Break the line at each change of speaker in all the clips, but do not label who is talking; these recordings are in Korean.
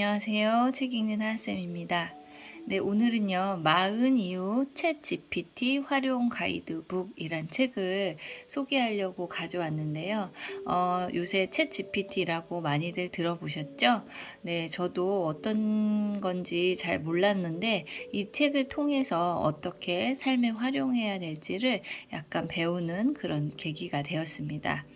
안녕하세요. 책 읽는 하쌤입니다. 네, 오늘은요, 40 이후 챗 GPT 활용 가이드북이란 책을 소개하려고 가져왔는데요. 요새 챗 GPT라고 많이들 들어보셨죠? 네, 저도 어떤 건지 잘 몰랐는데 이 책을 통해서 어떻게 삶에 활용해야 될지를 약간 배우는 그런 계기가 되었습니다.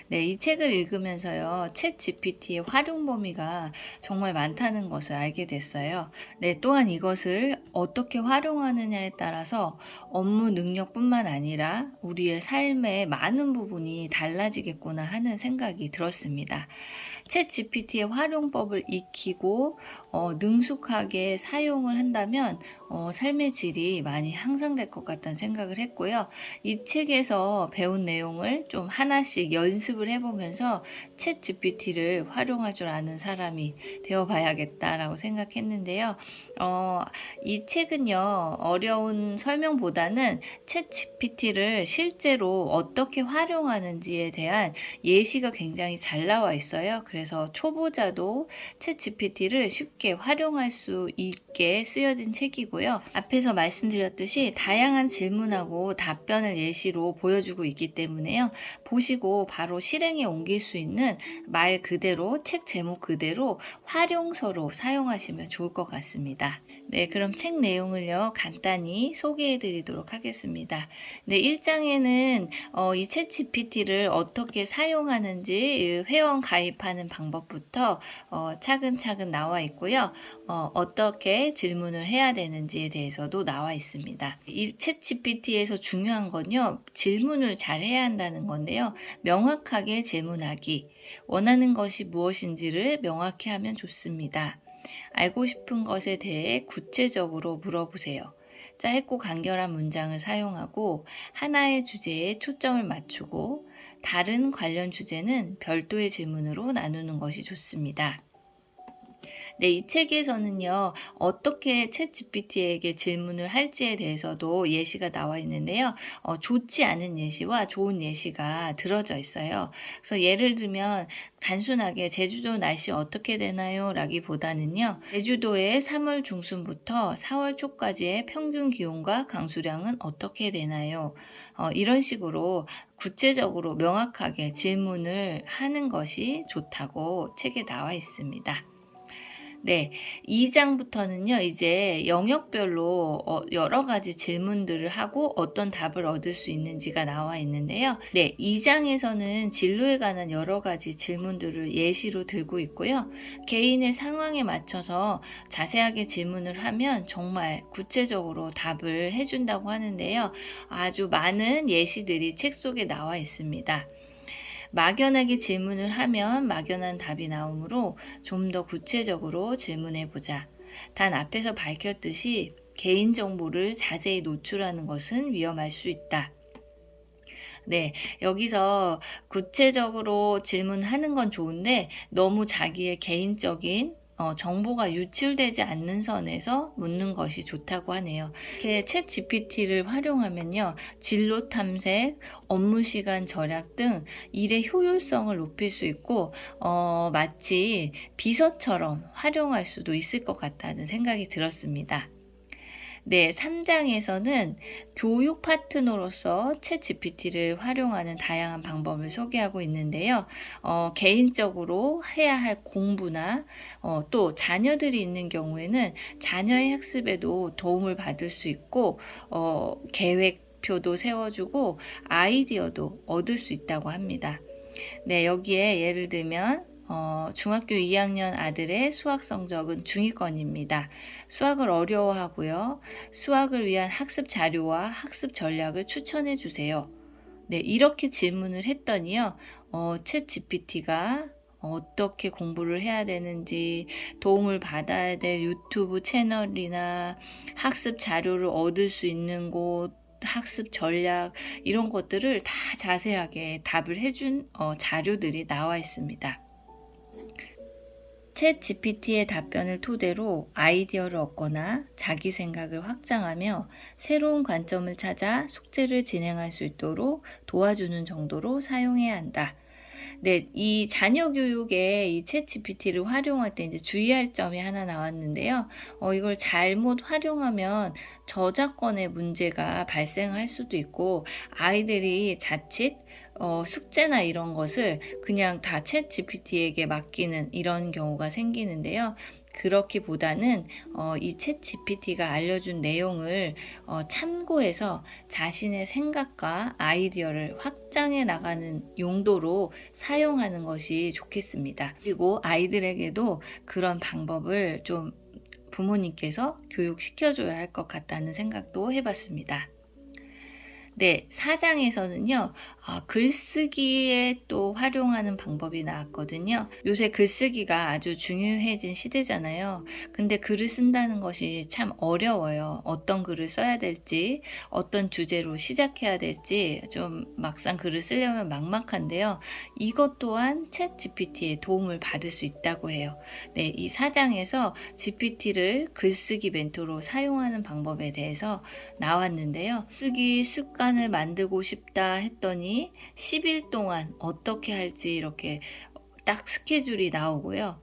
네, 이 책을 읽으면서요, 챗 GPT의 활용 범위가 정말 많다는 것을 알게 됐어요. 네, 또한 이것을 어떻게 활용하느냐에 따라서 업무 능력뿐만 아니라 우리의 삶의 많은 부분이 달라지겠구나 하는 생각이 들었습니다. 챗 GPT의 활용법을 익히고 능숙하게 사용을 한다면 삶의 질이 많이 향상될 것 같다는 생각을 했고요. 이 책에서 배운 내용을 좀 하나씩 연습을 해보면서 챗 GPT를 활용할 줄 아는 사람이 되어봐야겠다라고 생각했는데요. 이 책은요, 어려운 설명보다는 챗 GPT를 실제로 어떻게 활용하는지에 대한 예시가 굉장히 잘 나와 있어요. 그래서 초보자도 챗 GPT를 쉽게 활용할 수 있게 쓰여진 책이고요. 앞에서 말씀드렸듯이 다양한 질문하고 답변을 예시로 보여주고 있기 때문에요. 보시고 바로 실행에 옮길 수 있는 말 그대로, 책 제목 그대로 활용서로 사용하시면 좋을 것 같습니다. 네, 그럼 책 내용을요, 간단히 소개해 드리도록 하겠습니다. 네, 1장에는 이 챗 GPT를 어떻게 사용하는지 회원 가입하는 방법부터 차근차근 나와 있고요. 어떻게 질문을 해야 되는지에 대해서도 나와 있습니다. 이 챗 GPT에서 중요한 건요, 질문을 잘 해야 한다는 건데요. 명확하게 질문하기, 원하는 것이 무엇인지를 명확히 하면 좋습니다. 알고 싶은 것에 대해 구체적으로 물어보세요. 짧고 간결한 문장을 사용하고 하나의 주제에 초점을 맞추고 다른 관련 주제는 별도의 질문으로 나누는 것이 좋습니다. 네, 이 책에서는요, 어떻게 챗 GPT에게 질문을 할지에 대해서도 예시가 나와 있는데요. 좋지 않은 예시와 좋은 예시가 들어져 있어요. 그래서 예를 들면 단순하게 제주도 날씨 어떻게 되나요? 라기보다는요, 제주도의 3월 중순부터 4월 초까지의 평균 기온과 강수량은 어떻게 되나요? 이런 식으로 구체적으로 명확하게 질문을 하는 것이 좋다고 책에 나와 있습니다. 네, 2장부터는요, 이제 영역별로 여러 가지 질문들을 하고 어떤 답을 얻을 수 있는지가 나와 있는데요. 네, 2장에서는 진로에 관한 여러 가지 질문들을 예시로 들고 있고요. 개인의 상황에 맞춰서 자세하게 질문을 하면 정말 구체적으로 답을 해준다고 하는데요. 아주 많은 예시들이 책 속에 나와 있습니다. 막연하게 질문을 하면 막연한 답이 나오므로 좀 더 구체적으로 질문해 보자. 단 앞에서 밝혔듯이 개인정보를 자세히 노출하는 것은 위험할 수 있다. 네, 여기서 구체적으로 질문하는 건 좋은데 너무 자기의 개인적인 정보가 유출되지 않는 선에서 묻는 것이 좋다고 하네요. 이렇게 챗 GPT를 활용하면요, 진로 탐색, 업무 시간 절약 등 일의 효율성을 높일 수 있고, 마치 비서처럼 활용할 수도 있을 것 같다는 생각이 들었습니다. 네, 3장에서는 교육 파트너로서 챗 GPT를 활용하는 다양한 방법을 소개하고 있는데요. 개인적으로 해야 할 공부나 또 자녀들이 있는 경우에는 자녀의 학습에도 도움을 받을 수 있고 계획표도 세워주고 아이디어도 얻을 수 있다고 합니다. 네, 여기에 예를 들면 중학교 2학년 아들의 수학 성적은 중위권입니다. 수학을 어려워하고요. 수학을 위한 학습 자료와 학습 전략을 추천해 주세요. 네, 이렇게 질문을 했더니요. 챗 GPT가 어떻게 공부를 해야 되는지, 도움을 받아야 될 유튜브 채널이나 학습 자료를 얻을 수 있는 곳, 학습 전략 이런 것들을 다 자세하게 답을 해준 자료들이 나와 있습니다. 챗 GPT의 답변을 토대로 아이디어를 얻거나 자기 생각을 확장하며 새로운 관점을 찾아 숙제를 진행할 수 있도록 도와주는 정도로 사용해야 한다. 네, 이 자녀 교육에 이 챗GPT를 활용할 때 이제 주의할 점이 하나 나왔는데요. 이걸 잘못 활용하면 저작권의 문제가 발생할 수도 있고, 아이들이 자칫 숙제나 이런 것을 그냥 다 챗GPT에게 맡기는 이런 경우가 생기는데요. 그렇기보다는 이 챗GPT가 알려준 내용을 참고해서 자신의 생각과 아이디어를 확장해 나가는 용도로 사용하는 것이 좋겠습니다. 그리고 아이들에게도 그런 방법을 좀 부모님께서 교육시켜줘야 할 것 같다는 생각도 해봤습니다. 네, 4장에서는요, 글쓰기에 또 활용하는 방법이 나왔거든요. 요새 글쓰기가 아주 중요해진 시대잖아요. 근데 글을 쓴다는 것이 참 어려워요. 어떤 글을 써야 될지, 어떤 주제로 시작해야 될지, 좀 막상 글을 쓰려면 막막한데요. 이것 또한 챗 GPT의 도움을 받을 수 있다고 해요. 네, 이 4장에서 GPT를 글쓰기 멘토로 사용하는 방법에 대해서 나왔는데요. 쓰기 습관을 만들고 싶다 했더니 10일 동안 어떻게 할지 이렇게 딱 스케줄이 나오고요.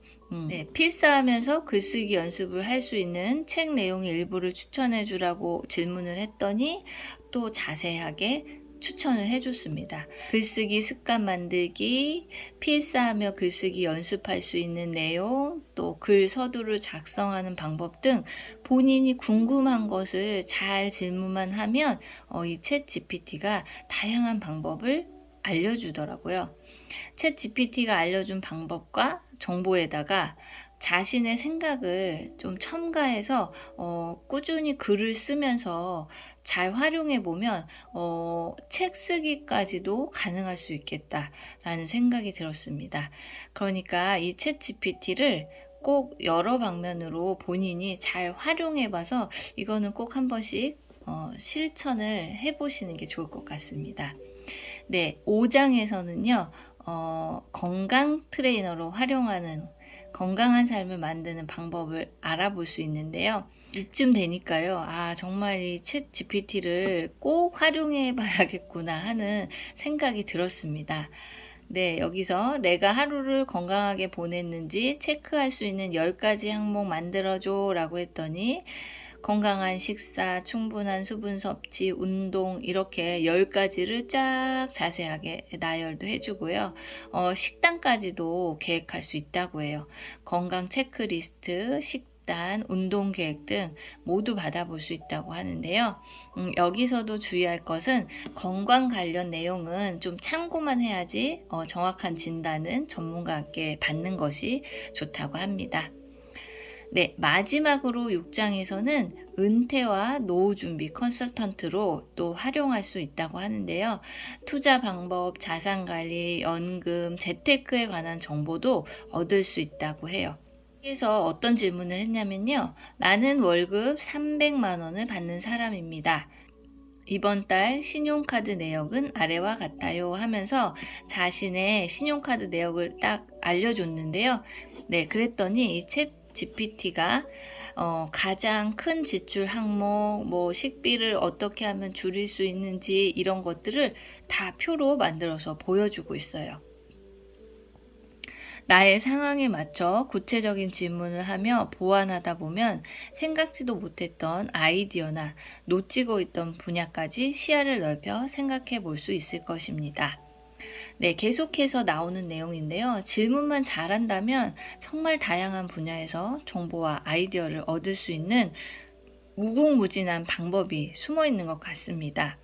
네, 필사하면서 글쓰기 연습을 할 수 있는 책 내용의 일부를 추천해 주라고 질문을 했더니 또 자세하게 추천을 해줬습니다. 글쓰기 습관 만들기, 필사하며 글쓰기 연습할 수 있는 내용, 또 글 서두를 작성하는 방법 등 본인이 궁금한 것을 잘 질문만 하면 이 챗 GPT가 다양한 방법을 알려주더라고요. 챗 GPT가 알려준 방법과 정보에다가 자신의 생각을 좀 첨가해서 꾸준히 글을 쓰면서 잘 활용해 보면 책 쓰기까지도 가능할 수 있겠다라는 생각이 들었습니다. 그러니까 이 챗 GPT를 꼭 여러 방면으로 본인이 잘 활용해 봐서 이거는 꼭 한 번씩 실천을 해 보시는 게 좋을 것 같습니다. 네, 5장에서는요, 건강 트레이너로 활용하는 건강한 삶을 만드는 방법을 알아볼 수 있는데요. 이쯤 되니까요, 정말 이 챗 GPT를 꼭 활용해 봐야겠구나 하는 생각이 들었습니다. 네, 여기서 내가 하루를 건강하게 보냈는지 체크할 수 있는 10가지 항목 만들어줘 라고 했더니 건강한 식사, 충분한 수분 섭취, 운동 이렇게 10가지를 쫙 자세하게 나열도 해주고요. 식단까지도 계획할 수 있다고 해요. 건강 체크리스트, 식단, 운동 계획 등 모두 받아볼 수 있다고 하는데요. 여기서도 주의할 것은 건강 관련 내용은 좀 참고만 해야지 정확한 진단은 전문가께 받는 것이 좋다고 합니다. 네, 마지막으로 6장에서는 은퇴와 노후 준비 컨설턴트로 또 활용할 수 있다고 하는데요. 투자 방법, 자산 관리, 연금, 재테크에 관한 정보도 얻을 수 있다고 해요. 그래서 어떤 질문을 했냐면요. 나는 월급 300만 원을 받는 사람입니다. 이번 달 신용카드 내역은 아래와 같아요 하면서 자신의 신용카드 내역을 딱 알려줬는데요. 네, 그랬더니 이 챗 GPT가 가장 큰 지출 항목, 뭐 식비를 어떻게 하면 줄일 수 있는지 이런 것들을 다 표로 만들어서 보여주고 있어요. 나의 상황에 맞춰 구체적인 질문을 하며 보완하다 보면 생각지도 못했던 아이디어나 놓치고 있던 분야까지 시야를 넓혀 생각해 볼 수 있을 것입니다. 네, 계속해서 나오는 내용인데요. 질문만 잘한다면 정말 다양한 분야에서 정보와 아이디어를 얻을 수 있는 무궁무진한 방법이 숨어 있는 것 같습니다.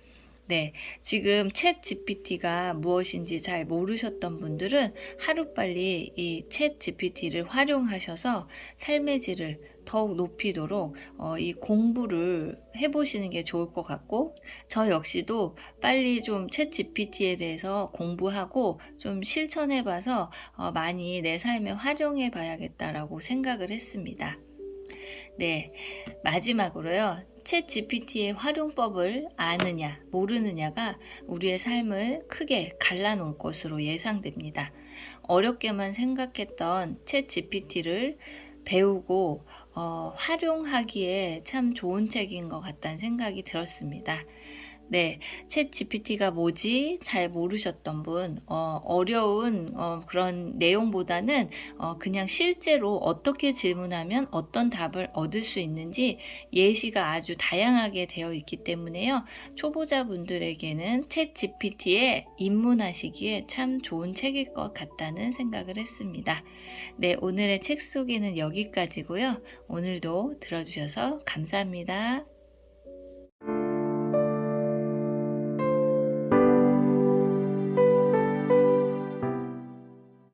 네, 지금 챗 GPT가 무엇인지 잘 모르셨던 분들은 하루빨리 이 챗 GPT를 활용하셔서 삶의 질을 더욱 높이도록 이 공부를 해보시는 게 좋을 것 같고, 저 역시도 빨리 좀 챗 GPT에 대해서 공부하고 좀 실천해봐서 많이 내 삶에 활용해 봐야겠다라고 생각을 했습니다. 네, 마지막으로요. 챗 GPT의 활용법을 아느냐, 모르느냐가 우리의 삶을 크게 갈라놓을 것으로 예상됩니다. 어렵게만 생각했던 챗 GPT를 배우고 활용하기에 참 좋은 책인 것 같다는 생각이 들었습니다. 네, 챗 GPT가 뭐지? 잘 모르셨던 분, 어려운 그런 내용보다는 그냥 실제로 어떻게 질문하면 어떤 답을 얻을 수 있는지 예시가 아주 다양하게 되어 있기 때문에요. 초보자분들에게는 챗 GPT에 입문하시기에 참 좋은 책일 것 같다는 생각을 했습니다. 네, 오늘의 책 소개는 여기까지고요. 오늘도 들어주셔서 감사합니다.